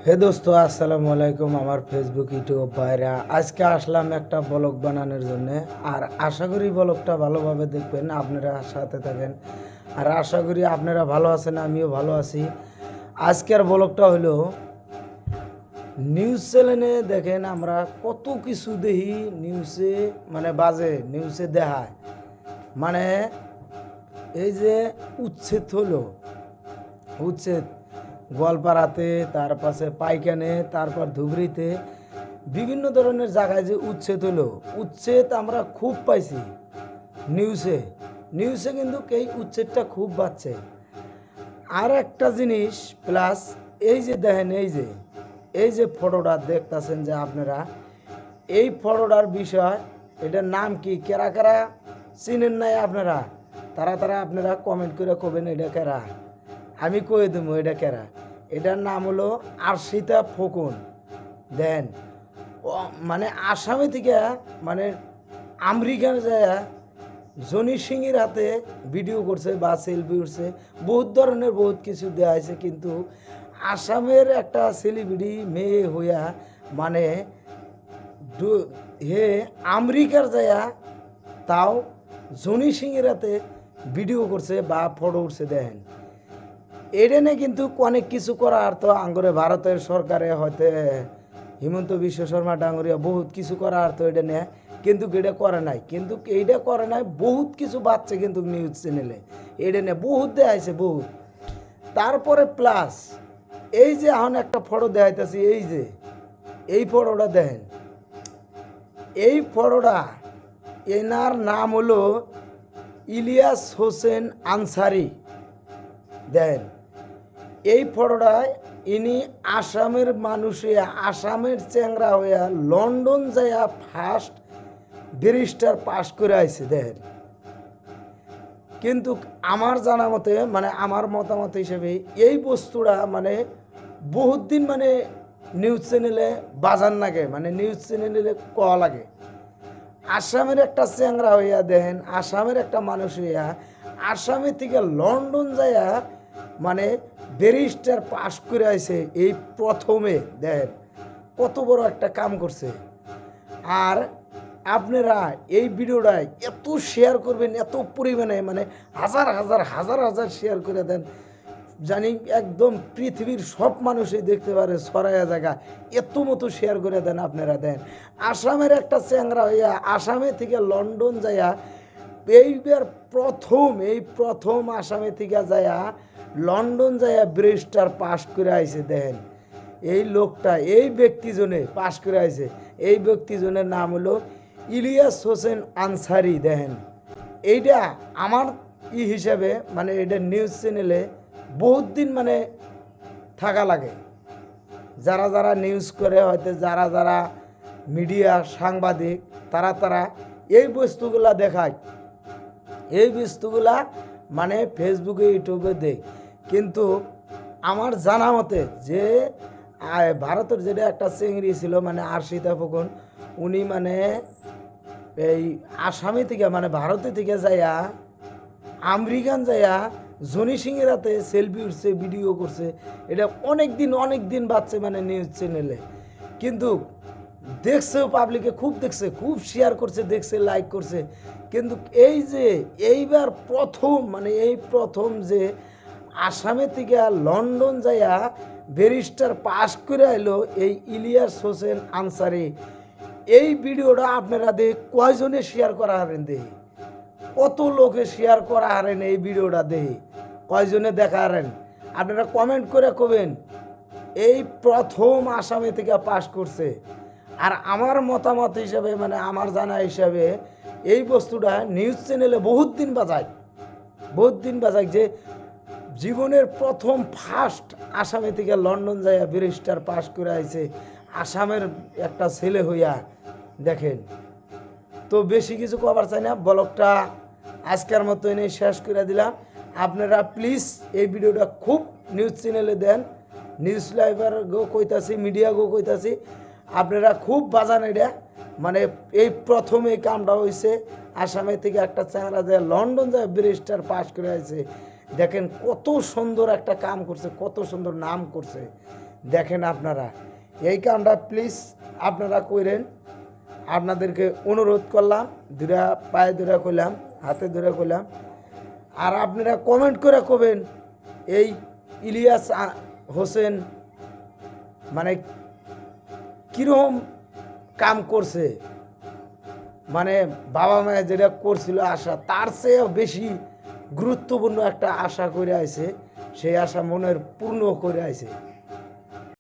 হে দোস্ত, আসসালামু আলাইকুম। আমার ফেসবুক ইউটিউব ভাইরা, আজকে আসলাম একটা ব্লগ বানানোর জন্য। আর আশা করি ব্লগটা ভালোভাবে দেখবেন, আপনারা সাথে থাকেন। আর আশা করি আপনারা ভালো আছেন, আমিও ভালো আছি। আজকের ব্লগটা হলো নিউজ চ্যানেলে। দেখেন আমরা কত কিছু দেখি নিউজে, মানে বাজে নিউজে দেখায়। মানে এই যে উচ্ছেদ হলো, উচ্ছেদ গোয়ালপাড়াতে, তার পাশে পাইকানে, তারপর ধুবড়িতে, বিভিন্ন ধরনের জায়গায় যে উচ্ছেদ হলো, উচ্ছেদ আমরা খুব পাইছি নিউজে। নিউজে কিন্তু এই উচ্ছেদটা খুব বাড়ছে। আর একটা জিনিস প্লাস, এই যে দেখেন, এই যে ফটোটা দেখতেছেন যে আপনারা, এই ফটোটার বিষয়, এটার নাম কি, কেরা কেরা চিনেন নাই আপনারা? তারা তারা আপনারা কমেন্ট করে কবেন এটা কেরা, আমি কয়ে দেবো এটা কেরা। এটার নাম হলো আরশিতা ফুকন। দেন মানে আসামে থেকে, মানে আমেরিকার যায় জনি সিংয়ের হাতে ভিডিও করছে বা সেলফি উঠছে, বহুত ধরনের বহুত কিছু দেওয়া হয়েছে। কিন্তু আসামের একটা সেলিব্রিটি মেয়ে হইয়া, মানে হে আমেরিকার যায়া তাও জনি সিংয়ের হাতে ভিডিও করছে বা ফটো উঠছে। দেখেন এডেনে কিন্তু অনেক কিছু করার তো আঙ্গুরে ভারতের সরকারে হয়তো হিমন্ত বিশ্ব শর্মা ডাঙ্গরিয়া বহুত কিছু করার তো এটা নেয়, কিন্তু এটা করে নাই। কিন্তু এইটা করে নাই, বহুত কিছু বাচ্চা কিন্তু নিউজ চ্যানেলে এটা নিয়ে বহুত দেখাইছে বহুত। তারপরে প্লাস এই যে এখন একটা ফটো দেখাইতেছি, এই যে এই ফটোটা দেখেন, এই ফটোটা, এনার নাম হলো ইলিয়াস হোসেন আনসারি। দেন এই ফটোটায় ইনি আসামের মানুষে, আসামের চ্যাংরা হইয়া লন্ডন যাইয়া ফার্স্ট ব্যারিস্টার পাশ করে আইছে। দেখেন কিন্তু আমার জানা মতে, মানে আমার মতামত হিসেবে, এই বস্তুটা মানে বহুত দিন মানে নিউজ চ্যানেলে বাজার লাগে, মানে নিউজ চ্যানেলে কওয়া লাগে। আসামের একটা চ্যাংরা হইয়া, দেখেন আসামের একটা মানুষ হইয়া আসামে থেকে লন্ডন যাইয়া মানে ব্যারিস্টার পাশ করে আইছে এই প্রথমে। দেখেন কত বড় একটা কাম করছে। আর আপনারা এই ভিডিওটায় এত শেয়ার করবেন, এত পরিমাণে, মানে হাজার হাজার হাজার হাজার শেয়ার করে দেন, জানি একদম পৃথিবীর সব মানুষই দেখতে পারে সরাইয়া জায়গা, এত মতো শেয়ার করে দেন আপনারা। দেন আসামের একটা চ্যাংরা হইয়া আসামে থেকে লন্ডন যাইয়া এইবার প্রথম আসামে থেকে যাইয়া লন্ডন যাইয়া ব্যারিস্টার পাশ করে আইছে। দেখেন এই লোকটা, এই ব্যক্তিজনে পাশ করে আইছে। এই ব্যক্তিজনের নাম হলো ইলিয়াস হোসেন আনসারি। দেখেন এইটা আমার হিসাবে, মানে এটা নিউজ চ্যানেলে বহুত দিন মানে থাকা লাগে। যারা যারা নিউজ করে, হয়তো যারা যারা মিডিয়া সাংবাদিক, তারা তারা এই বস্তুগুলা দেখায়, এই বস্তুগুলা মানে ফেসবুকে ইউটিউবে দেয়। কিন্তু আমার জানা মতে যে ভারতের যেটা একটা চিংড়ি ছিল, মানে আরশিতা ফুকন, উনি মানে এই আসামি থেকে, মানে ভারতে থেকে যাইয়া আমেরিকান যাইয়া জনি সিংয়ের হাতে সেলফি উঠছে, ভিডিও করছে। এটা অনেক দিন বাচ্চা, মানে নিউজ চ্যানেলে। কিন্তু দেখছেও পাবলিকে, খুব দেখছে, খুব শেয়ার করছে, দেখছে, লাইক করছে। কিন্তু এই যে এইবার প্রথম, মানে এই প্রথম যে আসামে থেকে লন্ডন যাইয়া ব্যারিস্টার পাশ করে এলো এই ইলিয়াস হোসেন আনসারি, এই ভিডিওটা আপনারা দেখ কয়জনে শেয়ার করা হারেন, দেখি কত লোকে শেয়ার করা হারেন এই ভিডিওটা, দেখি কয়জনে দেখা হারেন। আপনারা কমেন্ট করে কবেন এই প্রথম আসামে থেকে পাশ করছে। আর আমার মতামত হিসাবে, মানে আমার জানা হিসাবে, এই বস্তুটা নিউজ চ্যানেলে বহুত দিন বাজায় যে জীবনের প্রথম ফার্স্ট আসামে থেকে লন্ডন যাইয়া ব্যারিস্টার পাশ করে আইছে আসামের একটা ছেলে হইয়া। দেখেন তো বেশি কিছু কবার চাই না, ব্লগটা আজকের মতো এনে শেষ করে দিলাম। আপনারা প্লিজ এই ভিডিওটা খুব নিউজ চ্যানেলে দেন, নিউজ লাইভার গো কইতাছি, মিডিয়া গো কইতাছি, আপনারা খুব বাজান এটা। মানে এই প্রথম এই কামটা হয়েছে, আসামে থেকে একটা চ্যাংরা যায় লন্ডন যায় ব্যারিস্টার পাশ করে আছে। দেখেন কত সুন্দর একটা কাম করছে, কত সুন্দর নাম করছে। দেখেন আপনারা এই কামটা প্লিজ আপনারা করেন। আপনাদেরকে অনুরোধ করলাম, দুরা পায়ে ধরে কইলাম, হাতে ধরে কইলাম। আর আপনারা কমেন্ট করে কবেন এই ইলিয়াস হোসেন মানে কীরকম কাম করছে, মানে বাবা মায়ের যেটা করছিল আশা তার চেয়েও বেশি গুরুত্বপূর্ণ একটা আশা করে আইছে, সেই আশা মনের পূর্ণ করে আইছে।